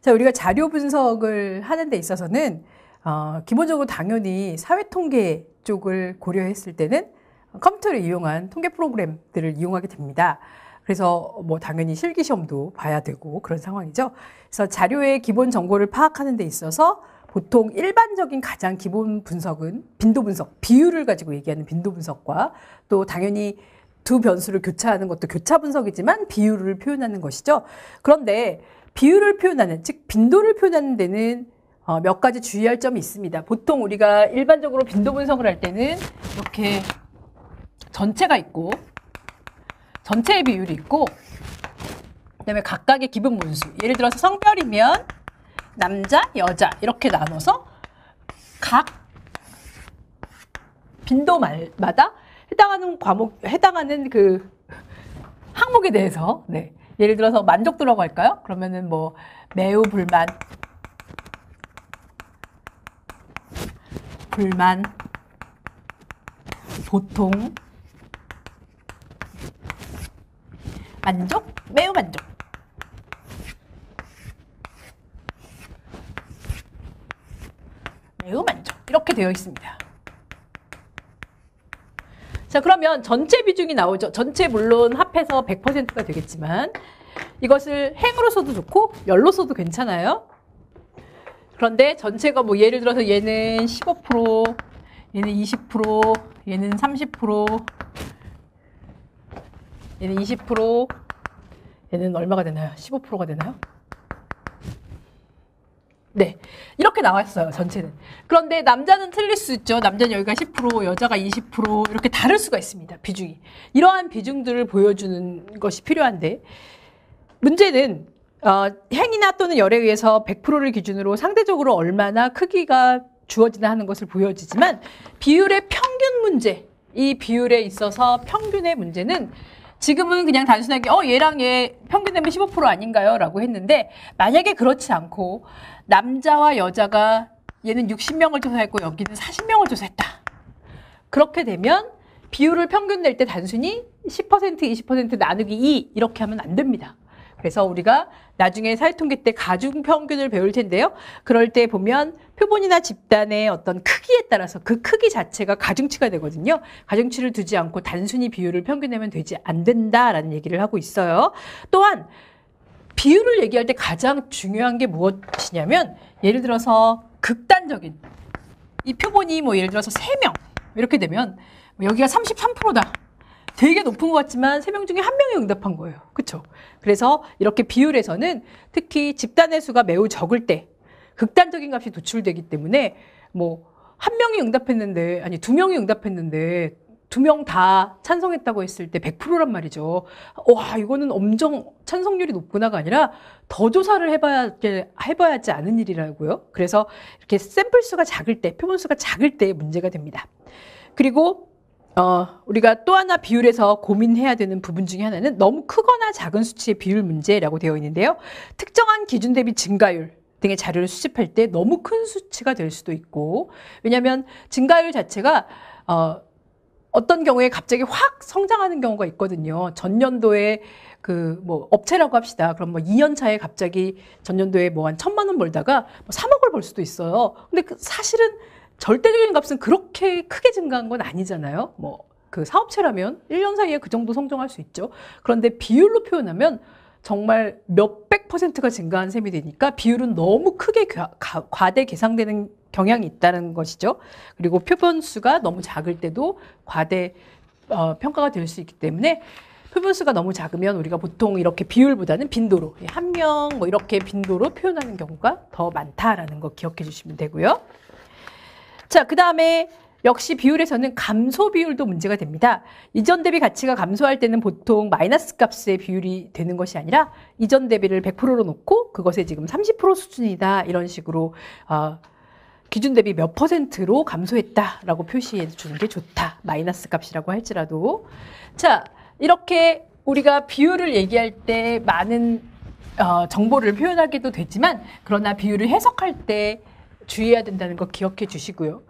자, 우리가 자료 분석을 하는 데 있어서는 기본적으로 당연히 사회통계 쪽을 고려했을 때는 컴퓨터를 이용한 통계 프로그램들을 이용하게 됩니다. 그래서 뭐 당연히 실기시험도 봐야 되고 그런 상황이죠. 그래서 자료의 기본 정보를 파악하는 데 있어서 보통 일반적인 가장 기본 분석은 빈도 분석, 비율을 가지고 얘기하는 빈도 분석과 또 당연히 두 변수를 교차하는 것도 교차 분석이지만 비율을 표현하는 것이죠. 그런데 비율을 표현하는, 즉 빈도를 표현하는 데는 몇 가지 주의할 점이 있습니다. 보통 우리가 일반적으로 빈도 분석을 할 때는 이렇게 전체가 있고 전체의 비율이 있고 그다음에 각각의 기본 분수, 예를 들어서 성별이면 남자, 여자 이렇게 나눠서 각 빈도마다 해당하는 과목, 해당하는 그 항목에 대해서 예를 들어서 만족도라고 할까요? 그러면은 뭐 매우 불만, 보통, 만족, 매우 만족. 매우 만족. 이렇게 되어 있습니다. 자, 그러면 전체 비중이 나오죠. 전체 물론 합해서 100%가 되겠지만 이것을 행으로 써도 좋고 열로 써도 괜찮아요. 그런데 전체가 뭐 예를 들어서 얘는 15%, 얘는 20%, 얘는 30%, 얘는 20%, 얘는 얼마가 되나요? 15%가 되나요? 네, 이렇게 나왔어요, 전체는. 그런데 남자는 틀릴 수 있죠. 남자는 여기가 10%, 여자가 20% 이렇게 다를 수가 있습니다, 비중이. 이러한 비중들을 보여주는 것이 필요한데 문제는 행이나 또는 열에 의해서 100%를 기준으로 상대적으로 얼마나 크기가 주어지나 하는 것을 보여주지만 비율의 평균 문제, 이 비율에 있어서 평균의 문제는 지금은 그냥 단순하게 얘랑 얘 평균 되면 15% 아닌가요? 라고 했는데 만약에 그렇지 않고 남자와 여자가 얘는 60명을 조사했고 여기는 40명을 조사했다. 그렇게 되면 비율을 평균 낼 때 단순히 10%, 20% 나누기 2 이렇게 하면 안 됩니다. 그래서 우리가 나중에 사회통계 때 가중평균을 배울 텐데요. 그럴 때 보면 표본이나 집단의 어떤 크기에 따라서 그 크기 자체가 가중치가 되거든요. 가중치를 두지 않고 단순히 비율을 평균내면 되지 안 된다라는 얘기를 하고 있어요. 또한 비율을 얘기할 때 가장 중요한 게 무엇이냐면 예를 들어서 극단적인 이 표본이 뭐 예를 들어서 3명 이렇게 되면 여기가 33%다. 되게 높은 것 같지만 3명 중에 1명이 응답한 거예요. 그렇죠? 그래서 이렇게 비율에서는 특히 집단의 수가 매우 적을 때 극단적인 값이 도출되기 때문에 뭐 1명이 응답했는데 아니 2명이 응답했는데 2명 다 찬성했다고 했을 때 100%란 말이죠. 와, 이거는 엄청 찬성률이 높구나가 아니라 더 조사를 해봐야지 않은 일이라고요. 그래서 이렇게 샘플 수가 작을 때, 표본 수가 작을 때 문제가 됩니다. 그리고 우리가 또 하나 비율에서 고민해야 되는 부분 중에 하나는 너무 크거나 작은 수치의 비율 문제라고 되어 있는데요. 특정한 기준 대비 증가율 등의 자료를 수집할 때 너무 큰 수치가 될 수도 있고, 왜냐하면 증가율 자체가 어떤 경우에 갑자기 확 성장하는 경우가 있거든요. 전년도에 뭐 업체라고 합시다. 그럼 뭐 2년 차에 갑자기 전년도에 뭐 한 1,000만 원 벌다가 뭐 3억을 벌 수도 있어요. 근데 사실은 절대적인 값은 그렇게 크게 증가한 건 아니잖아요. 뭐 그 사업체라면 1년 사이에 그 정도 성장할 수 있죠. 그런데 비율로 표현하면 정말 몇백 %가 증가한 셈이 되니까 비율은 너무 크게 과대 계상되는 경향이 있다는 것이죠. 그리고 표본수가 너무 작을 때도 과대 평가가 될 수 있기 때문에 표본수가 너무 작으면 우리가 보통 이렇게 비율보다는 빈도로 1명 뭐 이렇게 빈도로 표현하는 경우가 더 많다라는 거 기억해 주시면 되고요. 자, 그 다음에 역시 비율에서는 감소 비율도 문제가 됩니다. 이전 대비 가치가 감소할 때는 보통 마이너스 값의 비율이 되는 것이 아니라 이전 대비를 100%로 놓고 그것에 지금 30% 수준이다 이런 식으로 기준 대비 몇 %로 감소했다라고 표시해 주는 게 좋다. 마이너스 값이라고 할지라도. 자, 이렇게 우리가 비율을 얘기할 때 많은 정보를 표현하기도 되지만 그러나 비율을 해석할 때 주의해야 된다는 거 기억해 주시고요.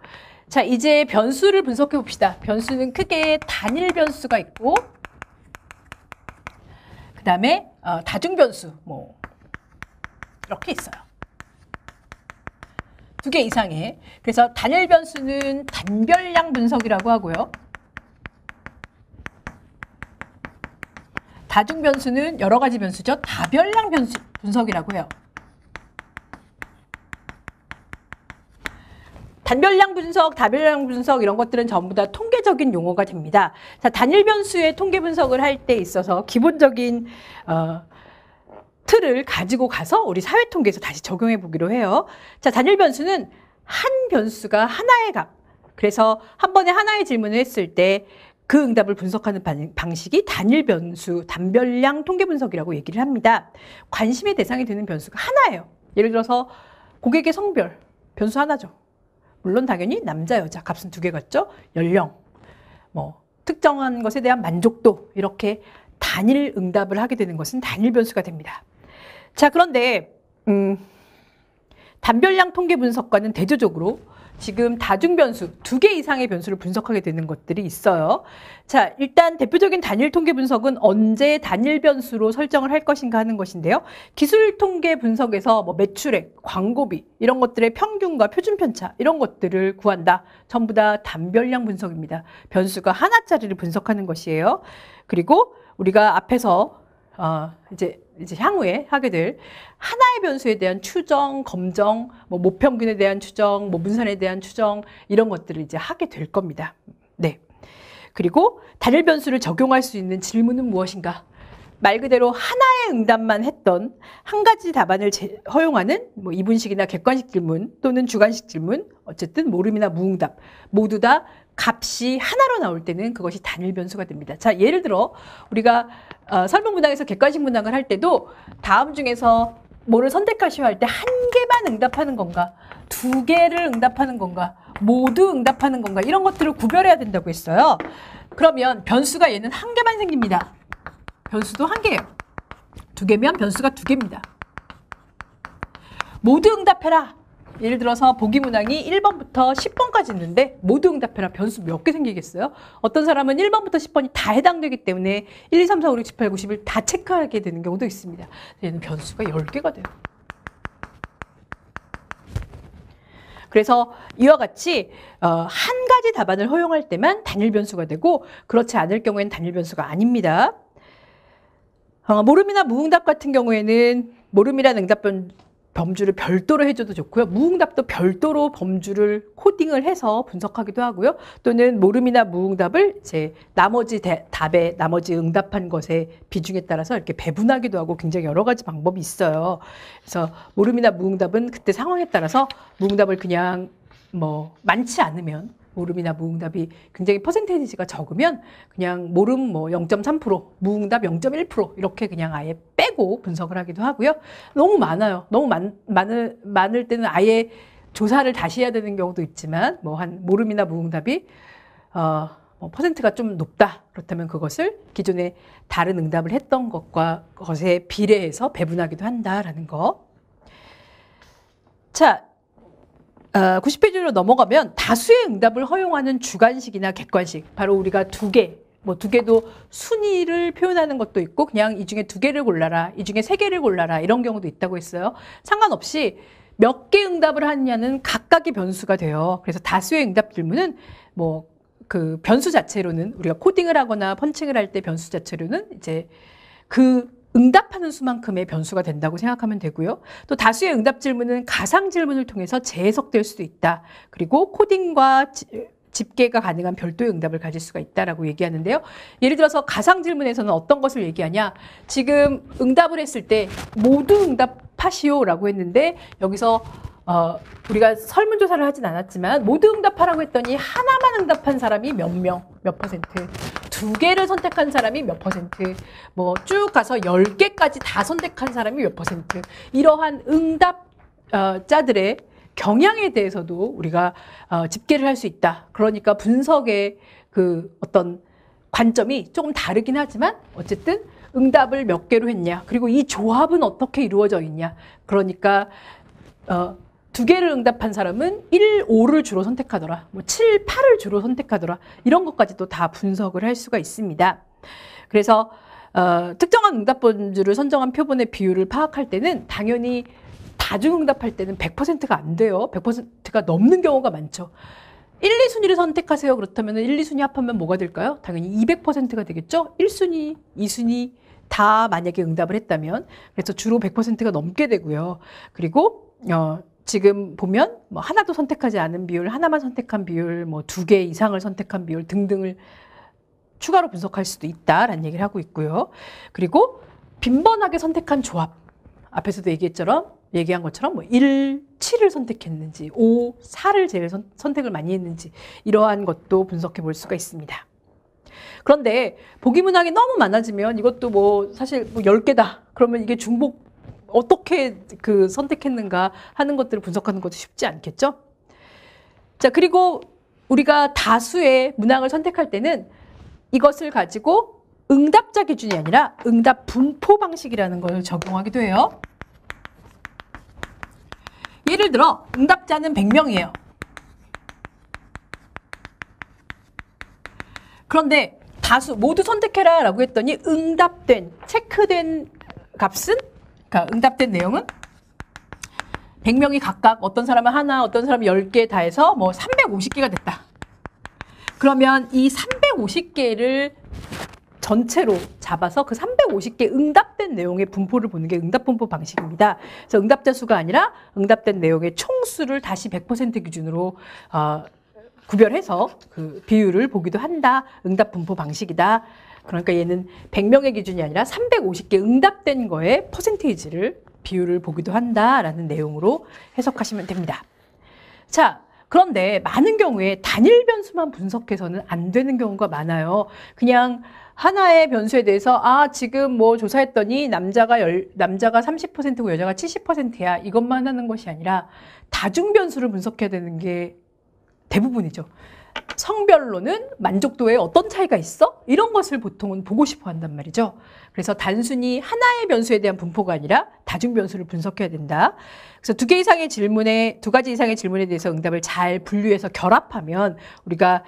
자, 이제 변수를 분석해 봅시다. 변수는 크게 단일 변수가 있고 그 다음에 다중 변수 뭐 이렇게 있어요. 2개 이상의. 그래서 단일 변수는 단별량 분석이라고 하고요. 다중 변수는 여러 가지 변수죠. 다별량 분석이라고 해요. 단별량 분석, 다별량 분석 이런 것들은 전부 다 통계적인 용어가 됩니다. 자, 단일 변수의 통계 분석을 할 때 있어서 기본적인 틀을 가지고 가서 우리 사회통계에서 다시 적용해 보기로 해요. 자, 단일 변수는 한 변수가 하나의 값. 그래서 한 번에 하나의 질문을 했을 때 그 응답을 분석하는 방식이 단일 변수, 단별량 통계 분석이라고 얘기를 합니다. 관심의 대상이 되는 변수가 하나예요. 예를 들어서 고객의 성별, 변수 하나죠. 물론 당연히 남자, 여자, 값은 2개 같죠? 연령, 뭐 특정한 것에 대한 만족도 이렇게 단일 응답을 하게 되는 것은 단일 변수가 됩니다. 자, 그런데 단별량 통계 분석과는 대조적으로 지금 다중 변수, 2개 이상의 변수를 분석하게 되는 것들이 있어요. 자, 일단 대표적인 단일 통계 분석은 언제 단일 변수로 설정을 할 것인가 하는 것인데요. 기술 통계 분석에서 뭐 매출액, 광고비 이런 것들의 평균과 표준 편차 이런 것들을 구한다. 전부 다 단별량 분석입니다. 변수가 하나짜리를 분석하는 것이에요. 그리고 우리가 앞에서 이제 향후에 하게 될 하나의 변수에 대한 추정, 검정, 뭐 모평균에 대한 추정, 뭐 문산에 대한 추정 이런 것들을 이제 하게 될 겁니다. 네. 그리고 단일 변수를 적용할 수 있는 질문은 무엇인가? 말 그대로 하나의 응답만 했던 한 가지 답안을 허용하는 뭐 이분식이나 객관식 질문 또는 주관식 질문, 어쨌든 모름이나 무응답 모두 다 값이 하나로 나올 때는 그것이 단일 변수가 됩니다. 자, 예를 들어 우리가 설문 문항에서 객관식 문항을 할 때도 다음 중에서 뭐를 선택하시오 할 때 한 개만 응답하는 건가, 2개를 응답하는 건가, 모두 응답하는 건가 이런 것들을 구별해야 된다고 했어요. 그러면 변수가 얘는 한 개만 생깁니다. 변수도 한 개예요. 2개면 변수가 2개입니다. 모두 응답해라. 예를 들어서 보기 문항이 1번부터 10번까지 있는데 모두 응답해라. 변수 몇 개 생기겠어요? 어떤 사람은 1번부터 10번이 다 해당되기 때문에 1, 2, 3, 4, 5, 6, 7, 8, 9, 10을 다 체크하게 되는 경우도 있습니다. 얘는 변수가 10개가 돼요. 그래서 이와 같이 한 가지 답안을 허용할 때만 단일 변수가 되고 그렇지 않을 경우에는 단일 변수가 아닙니다. 모름이나 무응답 같은 경우에는 모름이란 응답 범주를 별도로 해줘도 좋고요. 무응답도 별도로 범주를 코딩을 해서 분석하기도 하고요. 또는 모름이나 무응답을 이제 나머지 답에 나머지 응답한 것의 비중에 따라서 이렇게 배분하기도 하고 굉장히 여러 가지 방법이 있어요. 그래서 모름이나 무응답은 그때 상황에 따라서 무응답을 그냥 뭐 많지 않으면 모름이나 무응답이 굉장히 퍼센테이지가 적으면 그냥 모름 뭐 0.3%, 무응답 0.1% 이렇게 그냥 아예 빼고 분석을 하기도 하고요. 너무 많아요. 너무 많을 때는 아예 조사를 다시 해야 되는 경우도 있지만 뭐 한 모름이나 무응답이 뭐 퍼센트가 좀 높다. 그렇다면 그것을 기존에 다른 응답을 했던 것에 비례해서 배분하기도 한다라는 거. 자, 90페이지로 넘어가면 다수의 응답을 허용하는 주관식이나 객관식, 바로 우리가 2개, 뭐 2개도 순위를 표현하는 것도 있고 그냥 이 중에 2개를 골라라, 이 중에 3개를 골라라 이런 경우도 있다고 했어요. 상관없이 몇 개 응답을 하느냐는 각각의 변수가 돼요. 그래서 다수의 응답 질문은 뭐 그 변수 자체로는 우리가 코딩을 하거나 펀칭을 할 때 변수 자체로는 이제 그 응답하는 수만큼의 변수가 된다고 생각하면 되고요. 또 다수의 응답 질문은 가상 질문을 통해서 재해석될 수도 있다. 그리고 코딩과 집계가 가능한 별도의 응답을 가질 수가 있다라고 얘기하는데요. 예를 들어서 가상 질문에서는 어떤 것을 얘기하냐? 지금 응답을 했을 때 모두 응답하시오라고 했는데 여기서 우리가 설문조사를 하진 않았지만 모두 응답하라고 했더니 하나만 응답한 사람이 몇 명, 몇 퍼센트, 2개를 선택한 사람이 몇 퍼센트, 뭐 쭉 가서 10개까지 다 선택한 사람이 몇 퍼센트, 이러한 응답자들의 경향에 대해서도 우리가 집계를 할 수 있다. 그러니까 분석의 그 어떤 관점이 조금 다르긴 하지만 어쨌든 응답을 몇 개로 했냐, 그리고 이 조합은 어떻게 이루어져 있냐. 그러니까 2개를 응답한 사람은 1, 5를 주로 선택하더라, 뭐 7, 8을 주로 선택하더라, 이런 것까지도 다 분석을 할 수가 있습니다. 그래서 특정한 응답 범주를 선정한 표본의 비율을 파악할 때는 당연히 다중응답할 때는 100%가 안 돼요. 100%가 넘는 경우가 많죠. 1, 2순위를 선택하세요. 그렇다면 1, 2순위 합하면 뭐가 될까요? 당연히 200%가 되겠죠. 1순위, 2순위 다 만약에 응답을 했다면. 그래서 주로 100%가 넘게 되고요. 그리고 지금 보면 뭐 하나도 선택하지 않은 비율, 하나만 선택한 비율, 뭐 2개 이상을 선택한 비율 등등을 추가로 분석할 수도 있다라는 얘기를 하고 있고요. 그리고 빈번하게 선택한 조합, 앞에서도 얘기한 것처럼 뭐 1, 7을 선택했는지, 5, 4를 제일 선택을 많이 했는지, 이러한 것도 분석해 볼 수가 있습니다. 그런데 보기 문항이 너무 많아지면 이것도 뭐 사실 뭐 10개다 그러면 이게 중복 어떻게 그 선택했는가 하는 것들을 분석하는 것도 쉽지 않겠죠? 자, 그리고 우리가 다수의 문항을 선택할 때는 이것을 가지고 응답자 기준이 아니라 응답 분포 방식이라는 걸 적용하기도 해요. 예를 들어 응답자는 100명이에요. 그런데 다수 모두 선택해라 라고 했더니 응답된, 체크된 값은, 그러니까 응답된 내용은 100명이 각각 어떤 사람은 하나, 어떤 사람은 10개 다 해서 뭐 350개가 됐다. 그러면 이 350개를 전체로 잡아서 그 350개 응답된 내용의 분포를 보는 게 응답 분포 방식입니다. 그래서 응답자 수가 아니라 응답된 내용의 총수를 다시 100% 기준으로 구별해서 그 비율을 보기도 한다. 응답 분포 방식이다. 그러니까 얘는 100명의 기준이 아니라 350개 응답된 거에 퍼센테이지를 비율을 보기도 한다라는 내용으로 해석하시면 됩니다. 자, 그런데 많은 경우에 단일 변수만 분석해서는 안 되는 경우가 많아요. 그냥 하나의 변수에 대해서 지금 뭐 조사했더니 남자가 30%고 여자가 70%야. 이것만 하는 것이 아니라 다중 변수를 분석해야 되는 게 대부분이죠. 성별로는 만족도에 어떤 차이가 있어? 이런 것을 보통은 보고 싶어 한단 말이죠. 그래서 단순히 하나의 변수에 대한 분포가 아니라 다중 변수를 분석해야 된다. 그래서 2개 이상의 질문에, 2가지 이상의 질문에 대해서 응답을 잘 분류해서 결합하면 우리가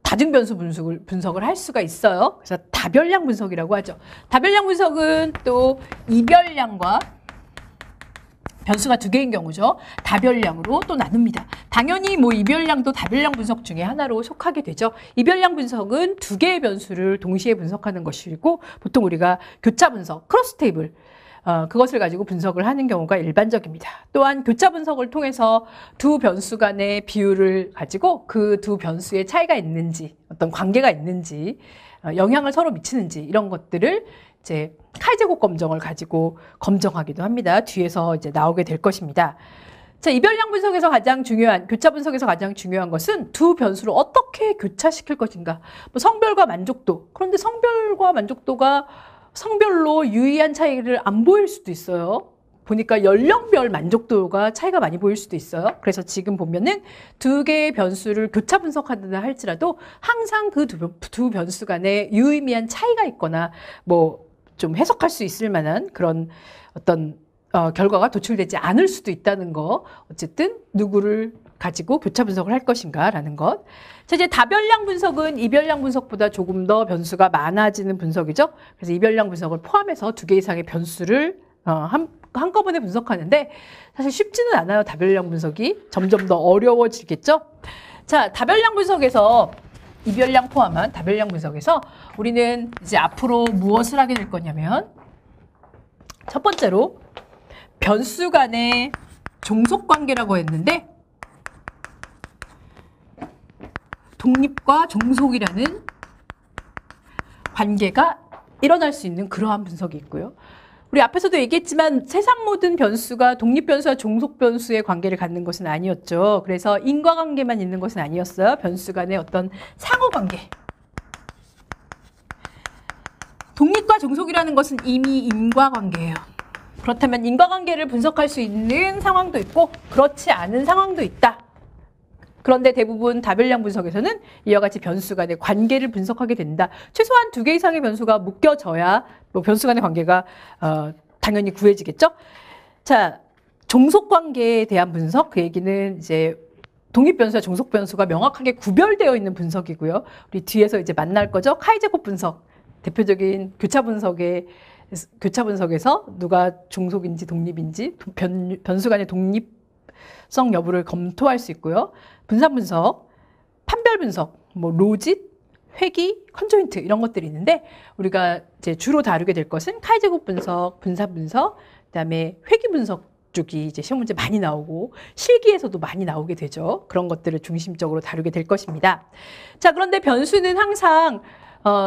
다중 변수 분석을 할 수가 있어요. 그래서 다별량 분석이라고 하죠. 다별량 분석은 또 이별량과 변수가 2개인 경우죠. 다별량으로 또 나눕니다. 당연히 뭐 이별량도 다별량 분석 중에 하나로 속하게 되죠. 이별량 분석은 2개의 변수를 동시에 분석하는 것이고 보통 우리가 교차 분석, 크로스 테이블 그것을 가지고 분석을 하는 경우가 일반적입니다. 또한 교차 분석을 통해서 두 변수 간의 비율을 가지고 그 두 변수의 차이가 있는지, 어떤 관계가 있는지, 영향을 서로 미치는지 이런 것들을 이제 카이제곱 검정을 가지고 검정하기도 합니다. 뒤에서 이제 나오게 될 것입니다. 자, 이별량 분석에서 가장 중요한, 교차 분석에서 가장 중요한 것은 두 변수를 어떻게 교차시킬 것인가. 뭐 성별과 만족도. 그런데 성별과 만족도가 성별로 유의한 차이를 안 보일 수도 있어요. 보니까 연령별 만족도가 차이가 많이 보일 수도 있어요. 그래서 지금 보면은 2개의 변수를 교차 분석한다 할지라도 항상 그 두 변수 간에 유의미한 차이가 있거나 뭐 좀 해석할 수 있을 만한 그런 어떤 결과가 도출되지 않을 수도 있다는 거. 어쨌든 누구를 가지고 교차 분석을 할 것인가라는 것. 자, 이제 다별량 분석은 이별량 분석보다 조금 더 변수가 많아지는 분석이죠. 그래서 이별량 분석을 포함해서 2개 이상의 변수를 한꺼번에 분석하는데 사실 쉽지는 않아요. 다별량 분석이 점점 더 어려워지겠죠. 자, 다별량 분석에서 이별량 포함한 다별량 분석에서 우리는 이제 앞으로 무엇을 하게 될 거냐면 첫 번째로 변수 간의 종속 관계라고 했는데 독립과 종속이라는 관계가 일어날 수 있는 그러한 분석이 있고요. 우리 앞에서도 얘기했지만 세상 모든 변수가 독립 변수와 종속 변수의 관계를 갖는 것은 아니었죠. 그래서 인과관계만 있는 것은 아니었어요. 변수 간의 어떤 상호관계. 독립과 종속이라는 것은 이미 인과관계예요. 그렇다면 인과관계를 분석할 수 있는 상황도 있고 그렇지 않은 상황도 있다. 그런데 대부분 다별량 분석에서는 이와 같이 변수 간의 관계를 분석하게 된다. 최소한 2개 이상의 변수가 묶여져야 뭐 변수 간의 관계가 당연히 구해지겠죠. 자, 종속 관계에 대한 분석, 그 얘기는 이제 독립변수와 종속 변수가 명확하게 구별되어 있는 분석이고요. 우리 뒤에서 이제 만날 거죠. 카이-제곱 분석, 대표적인 교차 분석에서 누가 종속인지 독립인지 변수 간의 독립성 여부를 검토할 수 있고요. 분산 분석, 판별 분석, 뭐 로짓, 회귀, 컨조인트 이런 것들이 있는데 우리가 이제 주로 다루게 될 것은 카이-제곱 분석, 분산 분석, 그다음에 회귀 분석 쪽이 이제 시험 문제 많이 나오고 실기에서도 많이 나오게 되죠. 그런 것들을 중심적으로 다루게 될 것입니다. 자, 그런데 변수는 항상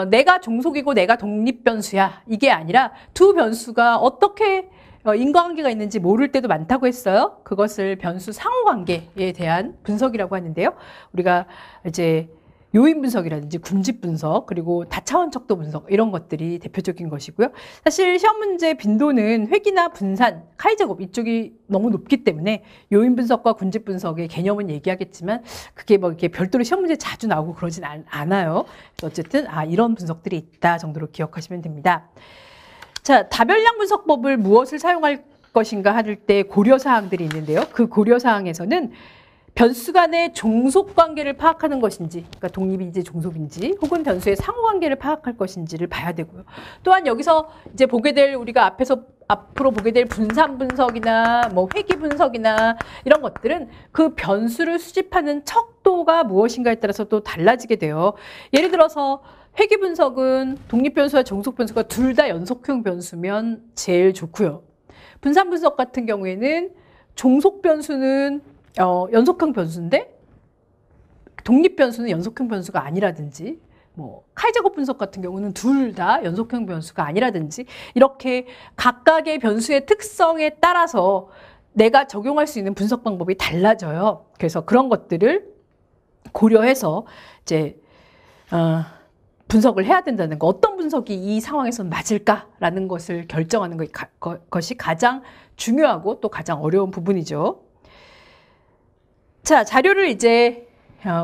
내가 종속이고 내가 독립변수야. 이게 아니라 두 변수가 어떻게 인과관계가 있는지 모를 때도 많다고 했어요. 그것을 변수 상호관계에 대한 분석이라고 하는데요. 우리가 이제 요인 분석이라든지 군집 분석, 그리고 다차원 척도 분석 이런 것들이 대표적인 것이고요. 사실 시험 문제 빈도는 회귀나 분산, 카이-제곱 이쪽이 너무 높기 때문에 요인 분석과 군집 분석의 개념은 얘기하겠지만 그게 뭐 이렇게 별도로 시험 문제 자주 나오고 그러진 않아요. 어쨌든 이런 분석들이 있다 정도로 기억하시면 됩니다. 자, 다별량 분석법을 무엇을 사용할 것인가 할 때 고려사항들이 있는데요. 그 고려사항에서는 변수 간의 종속 관계를 파악하는 것인지, 그러니까 독립인지 종속인지, 혹은 변수의 상호 관계를 파악할 것인지를 봐야 되고요. 또한 여기서 이제 보게 될 우리가 앞으로 보게 될 분산 분석이나 뭐 회귀 분석이나 이런 것들은 그 변수를 수집하는 척도가 무엇인가에 따라서 또 달라지게 돼요. 예를 들어서 회귀 분석은 독립 변수와 종속 변수가 둘 다 연속형 변수면 제일 좋고요. 분산 분석 같은 경우에는 종속 변수는 연속형 변수인데 독립 변수는 연속형 변수가 아니라든지 뭐 카이-제곱 분석 같은 경우는 둘 다 연속형 변수가 아니라든지 이렇게 각각의 변수의 특성에 따라서 내가 적용할 수 있는 분석 방법이 달라져요. 그래서 그런 것들을 고려해서 이제 분석을 해야 된다는 거, 어떤 분석이 이 상황에서는 맞을까라는 것을 결정하는 것이 가장 중요하고 또 가장 어려운 부분이죠. 자, 자료를 이제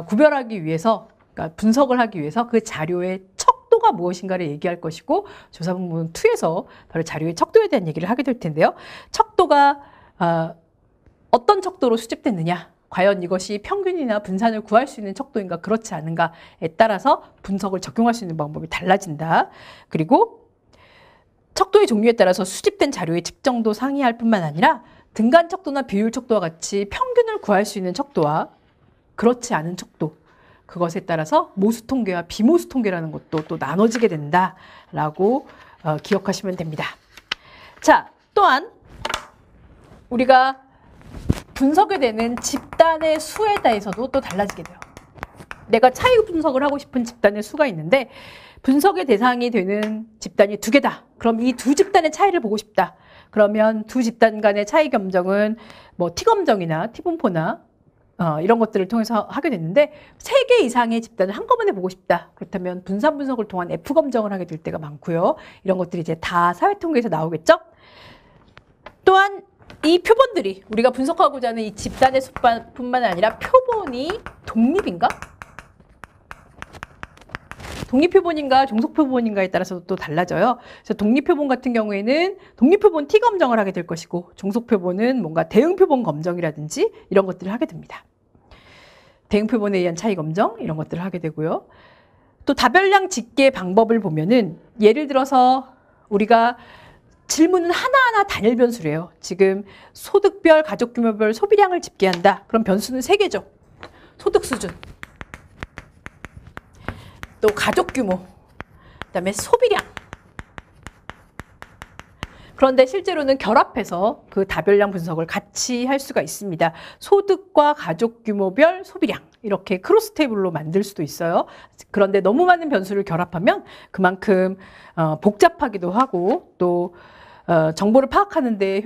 구별하기 위해서, 그러니까 분석을 하기 위해서 그 자료의 척도가 무엇인가를 얘기할 것이고 조사 부분 2에서 바로 자료의 척도에 대한 얘기를 하게 될 텐데요. 척도가 어떤 척도로 수집됐느냐, 과연 이것이 평균이나 분산을 구할 수 있는 척도인가 그렇지 않은가에 따라서 분석을 적용할 수 있는 방법이 달라진다. 그리고 척도의 종류에 따라서 수집된 자료의 측정도 상이할 뿐만 아니라 등간 척도나 비율 척도와 같이 평균을 구할 수 있는 척도와 그렇지 않은 척도, 그것에 따라서 모수 통계와 비모수 통계라는 것도 또 나눠지게 된다라고 기억하시면 됩니다. 자, 또한 우리가 분석이 되는 집단의 수에 대해서도 또 달라지게 돼요. 내가 차이 분석을 하고 싶은 집단의 수가 있는데 분석의 대상이 되는 집단이 2개다. 그럼 이 두 집단의 차이를 보고 싶다. 그러면 두 집단 간의 차이 검정은 뭐 T검정이나 T분포나 이런 것들을 통해서 하게 됐는데 3개 이상의 집단을 한꺼번에 보고 싶다. 그렇다면 분산 분석을 통한 F검정을 하게 될 때가 많고요. 이런 것들이 이제 다 사회통계에서 나오겠죠. 또한 이 표본들이 우리가 분석하고자 하는 이 집단의 수뿐만 아니라 표본이 독립인가? 독립표본인가 종속표본인가에 따라서 또 달라져요. 그래서 독립표본 같은 경우에는 독립표본 T검정을 하게 될 것이고 종속표본은 뭔가 대응표본 검정이라든지 이런 것들을 하게 됩니다. 대응표본에 의한 차이 검정 이런 것들을 하게 되고요. 또 다별량 집계 방법을 보면은 예를 들어서 우리가 질문은 하나하나 단일 변수래요. 지금 소득별, 가족규모별 소비량을 집계한다. 그럼 변수는 3개죠. 소득 수준, 또 가족 규모, 그다음에 소비량. 그런데 실제로는 결합해서 그 다별량 분석을 같이 할 수가 있습니다. 소득과 가족 규모별 소비량 이렇게 크로스 테이블로 만들 수도 있어요. 그런데 너무 많은 변수를 결합하면 그만큼 복잡하기도 하고 또 정보를 파악하는데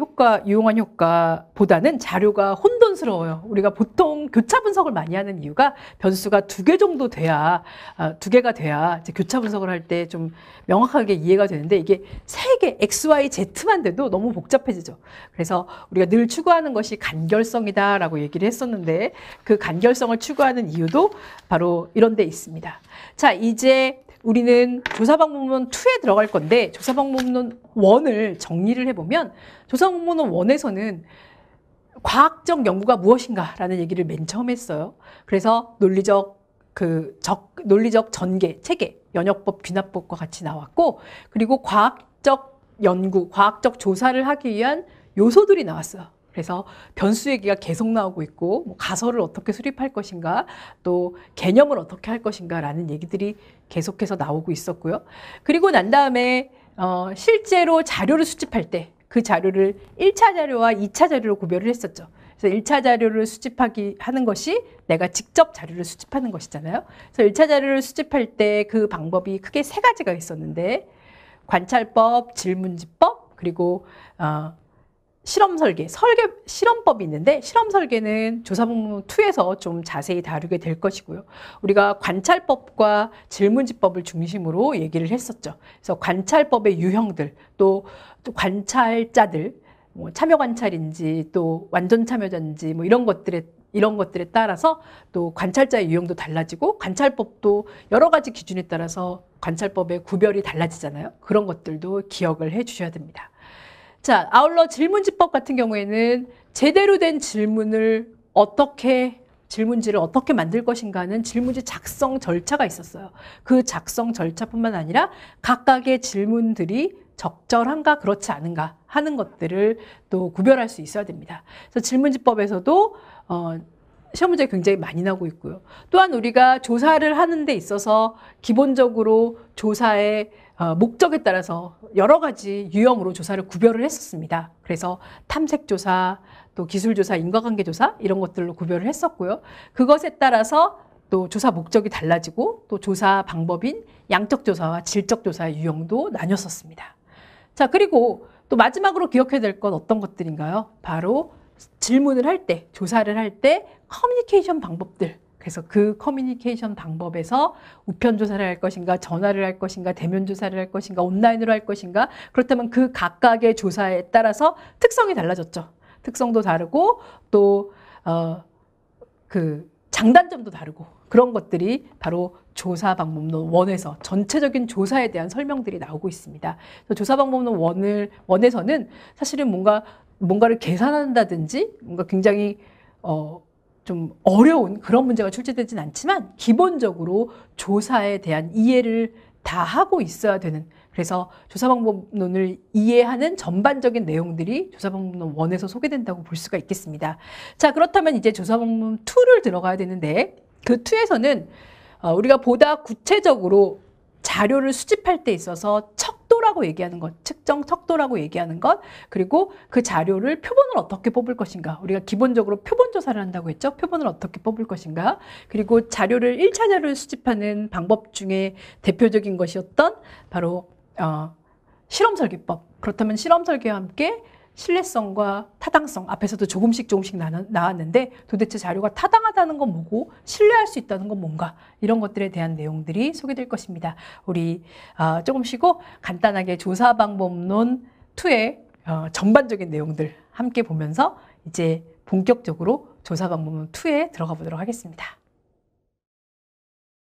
유용한 효과보다는 자료가 혼돈스러워요. 우리가 보통 교차 분석을 많이 하는 이유가 변수가 2개 정도 돼야, 2개가 돼야 이제 교차 분석을 할 때 좀 명확하게 이해가 되는데 이게 3개, X, Y, Z만 돼도 너무 복잡해지죠. 그래서 우리가 늘 추구하는 것이 간결성이다라고 얘기를 했었는데 그 간결성을 추구하는 이유도 바로 이런 데 있습니다. 자, 이제 우리는 조사방법론 2에 들어갈 건데 조사방법론 1을 정리를 해보면 조사방법론 1에서는 과학적 연구가 무엇인가라는 얘기를 맨 처음 했어요. 그래서 논리적 전개, 체계, 연역법, 귀납법과 같이 나왔고 그리고 과학적 연구, 과학적 조사를 하기 위한 요소들이 나왔어요. 그래서 변수 얘기가 계속 나오고 있고 뭐 가설을 어떻게 수립할 것인가 또 개념을 어떻게 할 것인가 라는 얘기들이 계속해서 나오고 있었고요. 그리고 난 다음에 실제로 자료를 수집할 때 그 자료를 1차 자료와 2차 자료로 구별을 했었죠. 그래서 1차 자료를 하는 것이 내가 직접 자료를 수집하는 것이잖아요. 그래서 1차 자료를 수집할 때 그 방법이 크게 3가지가 있었는데 관찰법, 질문지법, 그리고 실험법이 있는데 실험 설계는 조사방법론 2에서 좀 자세히 다루게 될 것이고요. 우리가 관찰법과 질문지법을 중심으로 얘기를 했었죠. 그래서 관찰법의 유형들, 또 관찰자들, 뭐 참여 관찰인지 또 완전 참여자인지 뭐 이런 것들에 따라서 또 관찰자의 유형도 달라지고 관찰법도 여러 가지 기준에 따라서 관찰법의 구별이 달라지잖아요. 그런 것들도 기억을 해 주셔야 됩니다. 자, 아울러 질문지법 같은 경우에는 제대로 된 질문지를 어떻게 만들 것인가는 질문지 작성 절차가 있었어요. 그 작성 절차뿐만 아니라 각각의 질문들이 적절한가 그렇지 않은가 하는 것들을 또 구별할 수 있어야 됩니다. 그래서 질문지법에서도 시험 문제 굉장히 많이 나오고 있고요. 또한 우리가 조사를 하는 데 있어서 기본적으로 조사의 목적에 따라서 여러 가지 유형으로 조사를 구별을 했었습니다. 그래서 탐색조사, 또 기술조사, 인과관계조사 이런 것들로 구별을 했었고요. 그것에 따라서 또 조사 목적이 달라지고 또 조사 방법인 양적조사와 질적조사의 유형도 나뉘었었습니다. 자, 그리고 또 마지막으로 기억해야 될 건 어떤 것들인가요? 바로 질문을 할 때, 조사를 할 때 커뮤니케이션 방법들. 그래서 그 커뮤니케이션 방법에서 우편 조사를 할 것인가, 전화를 할 것인가, 대면 조사를 할 것인가, 온라인으로 할 것인가. 그렇다면 그 각각의 조사에 따라서 특성이 달라졌죠. 특성도 다르고 또 장단점도 다르고 그런 것들이 바로 조사방법론 1에서 전체적인 조사에 대한 설명들이 나오고 있습니다. 조사방법론 1에서는 사실은 뭔가를 계산한다든지 뭔가 굉장히 좀 어려운 그런 문제가 출제되진 않지만 기본적으로 조사에 대한 이해를 다 하고 있어야 되는, 그래서 조사방법론을 이해하는 전반적인 내용들이 조사방법론 1에서 소개된다고 볼 수가 있겠습니다. 자, 그렇다면 이제 조사방법론 2를 들어가야 되는데 그 2에서는 우리가 보다 구체적으로 자료를 수집할 때 있어서 척도라고 얘기하는 것, 측정 척도라고 얘기하는 것, 그리고 그 자료를 표본을 어떻게 뽑을 것인가. 우리가 기본적으로 표본 조사를 한다고 했죠. 표본을 어떻게 뽑을 것인가. 그리고 자료를 1차 자료를 수집하는 방법 중에 대표적인 것이었던 바로 실험 설계법. 그렇다면 실험 설계와 함께 신뢰성과 타당성, 앞에서도 조금씩 나왔는데 도대체 자료가 타당하다는 건 뭐고 신뢰할 수 있다는 건 뭔가, 이런 것들에 대한 내용들이 소개될 것입니다. 우리 조금 쉬고 간단하게 조사방법론 2의 전반적인 내용들 함께 보면서 이제 본격적으로 조사방법론 2에 들어가 보도록 하겠습니다.